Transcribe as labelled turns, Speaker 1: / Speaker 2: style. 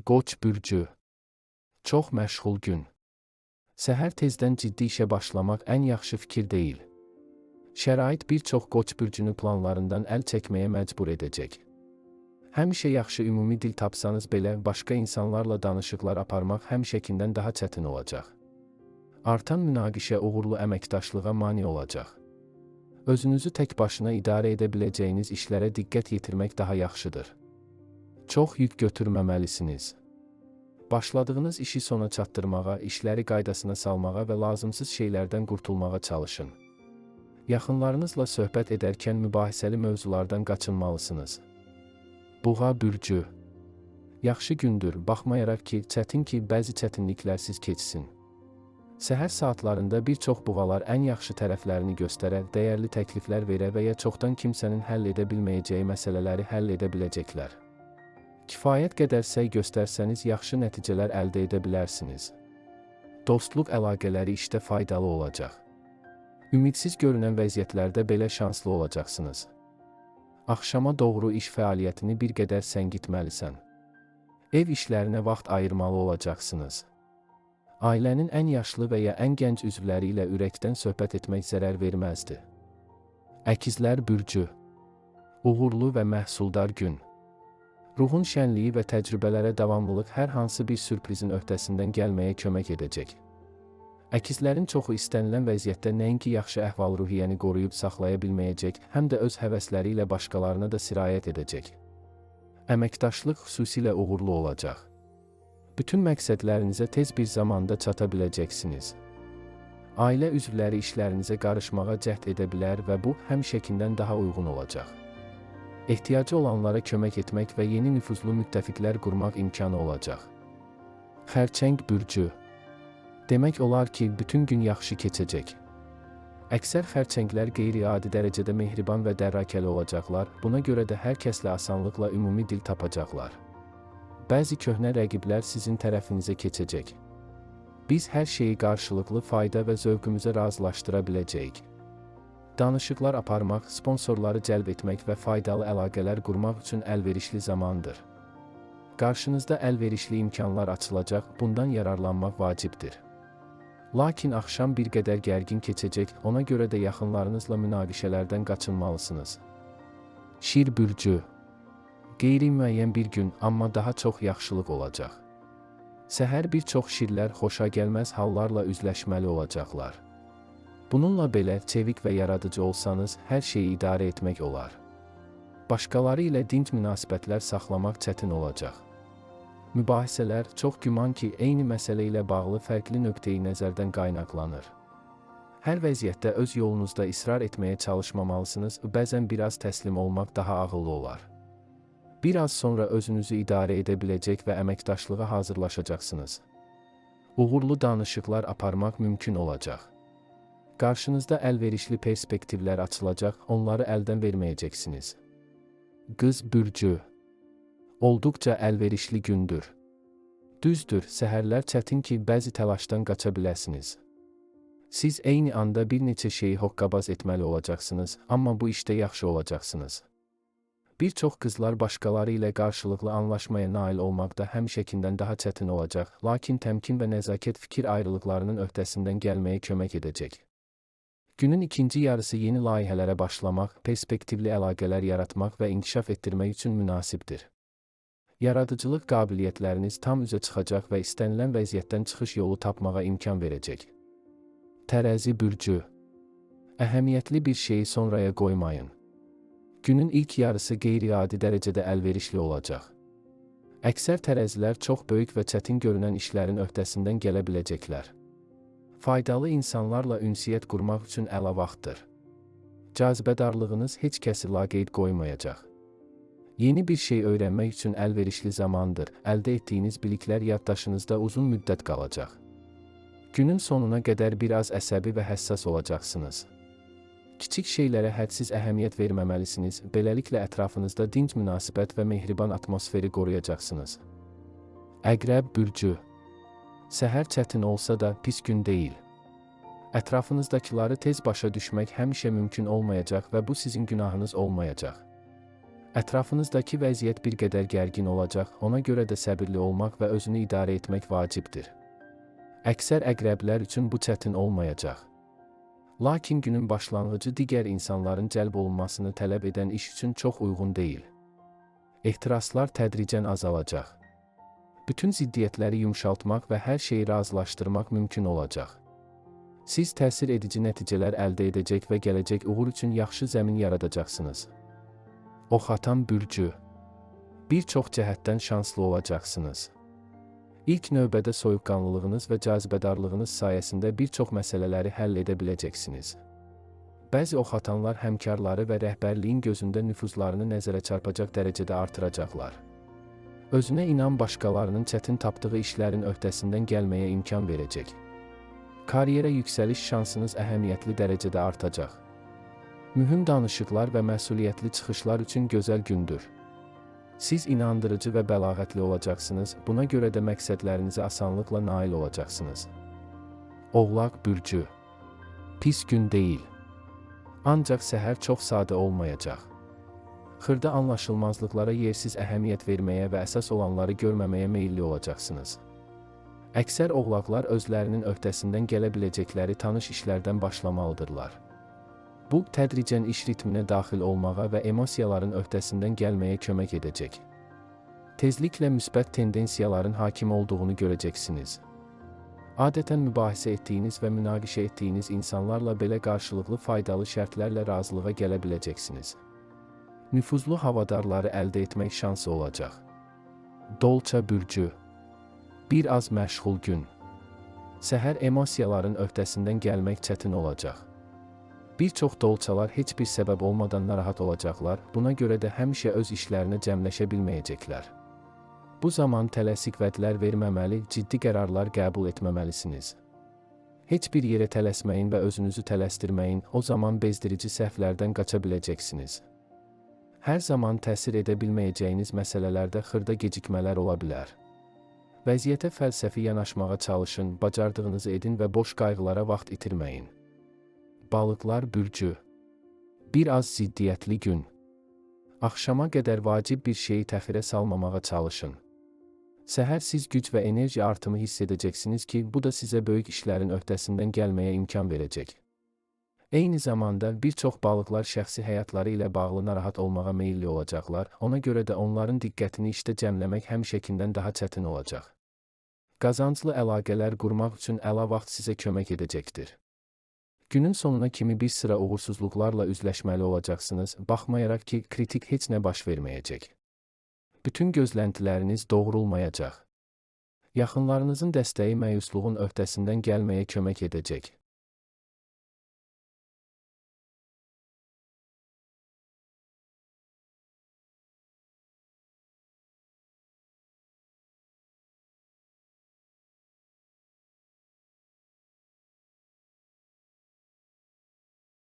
Speaker 1: Qoç bürcü. Çox məşğul gün. Səhər tezdən ciddi işə başlamaq ən yaxşı fikir deyil. Şərait bir çox Qoç bürcünü planlarından əl çəkməyə məcbur edəcək. Həmişə yaxşı ümumi dil tapsanız belə başqa insanlarla danışıqlar aparmaq həmişəkindən daha çətin olacaq. Artan münaqişə uğurlu əməkdaşlığa mane olacaq. Özünüzü tək başına idarə edə biləcəyiniz işlərə diqqət yetirmək daha yaxşıdır. Çox yük götürməməlisiniz. Başladığınız işi sona çatdırmağa, işləri qaydasına salmağa və lazımsız şeylərdən qurtulmağa çalışın. Yaxınlarınızla söhbət edərkən mübahisəli mövzulardan qaçınmalısınız. Buğa bürcü. Yaxşı gündür, baxmayaraq ki, çətin ki, bəzi çətinliklərsiz keçsin. Səhər saatlarında bir çox buğalar ən yaxşı tərəflərini göstərə, dəyərli təkliflər verə və ya çoxdan kimsənin həll edə bilməyəcəyi məsələləri həll edə biləcəklər. Kifayət qədər səy göstərsəniz yaxşı nəticələr əldə edə bilərsiniz. Dostluq əlaqələri işdə faydalı olacaq. Ümidsiz görünən vəziyyətlərdə belə şanslı olacaqsınız. Axşama doğru iş fəaliyyətini bir qədər səngitməlisən. Ev işlərinə vaxt ayırmalı olacaqsınız. Ailənin ən yaşlı və ya ən gənc üzvləri ilə ürəkdən söhbət etmək zərər verməzdi. Əkizlər bürcü. Uğurlu və məhsuldar gün. Ruhun şənliyi və təcrübələrə davamlılıq hər hansı bir sürprizin öhdəsindən gəlməyə kömək edəcək. Əkizlərin çoxu istənilən vəziyyətdə nəinki yaxşı əhval-ruhiyyəni qoruyub saxlaya bilməyəcək, həm də öz həvəsləri ilə başqalarına da sirayət edəcək. Əməkdaşlıq xüsusilə uğurlu olacaq. Bütün məqsədlərinizə tez bir zamanda çata biləcəksiniz. Ailə üzvləri işlərinizə qarışmağa cəhd edə bilər və bu, həmişəkindən daha uyğun olacaq. Ehtiyacı olanlara kömək etmək və yeni nüfuzlu müttəfiqlər qurmaq imkanı olacaq. Xərçəng bürcü. Demək olar ki, bütün gün yaxşı keçəcək. Əksər xərçənglər qeyri-adi dərəcədə mehriban və dərrakəli olacaqlar, buna görə də hər kəslə asanlıqla ümumi dil tapacaqlar. Bəzi köhnə rəqiblər sizin tərəfinizə keçəcək. Biz hər şeyi qarşılıqlı fayda və zövqümüzə razılaşdıra biləcəyik. Danışıqlar aparmaq, sponsorları cəlb etmək və faydalı əlaqələr qurmaq üçün əlverişli zamandır. Qarşınızda əlverişli imkanlar açılacaq, bundan yararlanmaq vacibdir. Lakin axşam bir qədər gərgin keçəcək, ona görə də yaxınlarınızla münaqişələrdən qaçınmalısınız. Şir bürcü. Qeyri-müəyyən bir gün, amma daha çox yaxşılıq olacaq. Səhər bir çox şirlər xoşagəlməz hallarla üzləşməli olacaqlar. Bununla belə, çevik və yaradıcı olsanız, hər şeyi idarə etmək olar. Başqaları ilə dinc münasibətlər saxlamaq çətin olacaq. Mübahisələr çox güman ki, eyni məsələ ilə bağlı fərqli nöqteyi nəzərdən qaynaqlanır. Hər vəziyyətdə öz yolunuzda israr etməyə çalışmamalısınız, bəzən biraz təslim olmaq daha ağıllı olar. Bir az sonra özünüzü idarə edə biləcək və əməkdaşlığa hazırlaşacaqsınız. Uğurlu danışıqlar aparmaq mümkün olacaq. Qarşınızda əlverişli perspektivlər açılacaq, onları əldən verməyəcəksiniz. Qız bürcü. Olduqca əlverişli gündür. Düzdür, səhərlər çətin ki, bəzi təlaşdan qaça biləsiniz. Siz eyni anda bir neçə şeyi hoqqabaz etməli olacaqsınız, amma bu işdə yaxşı olacaqsınız. Bir çox qızlar başqaları ilə qarşılıqlı anlaşmaya nail olmaqda həmişəkindən daha çətin olacaq, lakin təmkin və nəzakət fikir ayrılıqlarının öhdəsindən gəlməyə kömək edəcək. Günün ikinci yarısı yeni layihələrə başlamaq, perspektivli əlaqələr yaratmaq və inkişaf etdirmək üçün münasibdir. Yaradıcılıq qabiliyyətləriniz tam üzə çıxacaq və istənilən vəziyyətdən çıxış yolu tapmağa imkan verəcək. Tərəzi bürcü. Əhəmiyyətli bir şeyi sonraya qoymayın. Günün ilk yarısı qeyri-adi dərəcədə əlverişli olacaq. Əksər tərəzilər çox böyük və çətin görünən işlərin öhdəsindən gələ biləcəklər. Faydalı insanlarla ünsiyyət qurmaq üçün əla vaxtdır. Cazibədarlığınız heç kəsi laqeyd qoymayacaq. Yeni bir şey öyrənmək üçün əlverişli zamandır, əldə etdiyiniz biliklər yaddaşınızda uzun müddət qalacaq. Günün sonuna qədər biraz əsəbi və həssas olacaqsınız. Kiçik şeylərə hədsiz əhəmiyyət verməməlisiniz, beləliklə ətrafınızda dinc münasibət və mehriban atmosferi qoruyacaqsınız. Əqrəb bürcü. Səhər çətin olsa da pis gün deyil. Ətrafınızdakiları tez başa düşmək həmişə mümkün olmayacaq və bu sizin günahınız olmayacaq. Ətrafınızdakı vəziyyət bir qədər gərgin olacaq, ona görə də səbirli olmaq və özünü idarə etmək vacibdir. Əksər əqrəblər üçün bu çətin olmayacaq. Lakin günün başlanğıcı digər insanların cəlb olunmasını tələb edən iş üçün çox uyğun deyil. Ehtiraslar tədricən azalacaq. Bütün ziddiyyətləri yumşaltmaq və hər şeyi razılaşdırmaq mümkün olacaq. Siz təsir edici nəticələr əldə edəcək və gələcək uğur üçün yaxşı zəmin yaradacaqsınız. Ox atan bürcü. Bir çox cəhətdən şanslı olacaqsınız. İlk növbədə soyuqqanlılığınız və cazibədarlığınız sayəsində bir çox məsələləri həll edə biləcəksiniz. Bəzi ox atanlar həmkarları və rəhbərliyin gözündə nüfuzlarını nəzərə çarpacaq dərəcədə artıracaqlar. Özünə inan başqalarının çətin tapdığı işlərin öhdəsindən gəlməyə imkan verəcək. Karyera yüksəliş şansınız əhəmiyyətli dərəcədə artacaq. Mühüm danışıqlar və məsuliyyətli çıxışlar üçün gözəl gündür. Siz inandırıcı və bəlağətli olacaqsınız, buna görə də məqsədlərinizə asanlıqla nail olacaqsınız. Oğlaq bürcü. Pis gün deyil. Ancaq səhər çox sadə olmayacaq. Xırda anlaşılmazlıqlara yersiz əhəmiyyət verməyə və əsas olanları görməməyə meyilli olacaqsınız. Əksər oğlaqlar özlərinin öhdəsindən gələ biləcəkləri tanış işlərdən başlamalıdırlar. Bu, tədricən iş ritminə daxil olmağa və emosiyaların öhdəsindən gəlməyə kömək edəcək. Tezliklə müsbət tendensiyaların hakim olduğunu görəcəksiniz. Adətən mübahisə etdiyiniz və münaqişə etdiyiniz insanlarla belə qarşılıqlı faydalı şərtlərlə razılığa gələ biləcəksiniz. Nüfuzlu havadarları əldə etmək şansı olacaq. Dolça bürcü. Bir az məşğul gün. Səhər emosiyaların öhdəsindən gəlmək çətin olacaq. Bir çox dolçalar heç bir səbəb olmadan narahat olacaqlar, buna görə də həmişə öz işlərinə cəmləşə bilməyəcəklər. Bu zaman tələsik vədlər verməməli, ciddi qərarlar qəbul etməməlisiniz. Heç bir yerə tələsməyin və özünüzü tələsdirməyin, o zaman bezdirici səhvlərdən qaça biləcəksiniz. Hər zaman təsir edə bilməyəcəyiniz məsələlərdə xırda gecikmələr ola bilər. Vəziyyətə fəlsəfi yanaşmağa çalışın, bacardığınızı edin və boş qayğılara vaxt itirməyin. Balıqlar bürcü. Bir az ziddiyyətli gün. Axşama qədər vacib bir şeyi təxirə salmamağa çalışın. Səhər siz güc və enerji artımı hiss edəcəksiniz ki, bu da sizə böyük işlərin öhdəsindən gəlməyə imkan verəcək. Eyni zamanda bir çox balıqlar şəxsi həyatları ilə bağlı narahat olmağa meyilli olacaqlar, ona görə də onların diqqətini işdə cəmləmək həmişəkindən daha çətin olacaq. Qazanclı əlaqələr qurmaq üçün əla vaxt sizə kömək edəcəkdir. Günün sonuna kimi bir sıra uğursuzluqlarla üzləşməli olacaqsınız, baxmayaraq ki, kritik heç nə baş verməyəcək. Bütün gözləntiləriniz doğrulmayacaq. Yaxınlarınızın dəstəyi məyusluğun öhdəsindən gəlməyə kömək edəcək.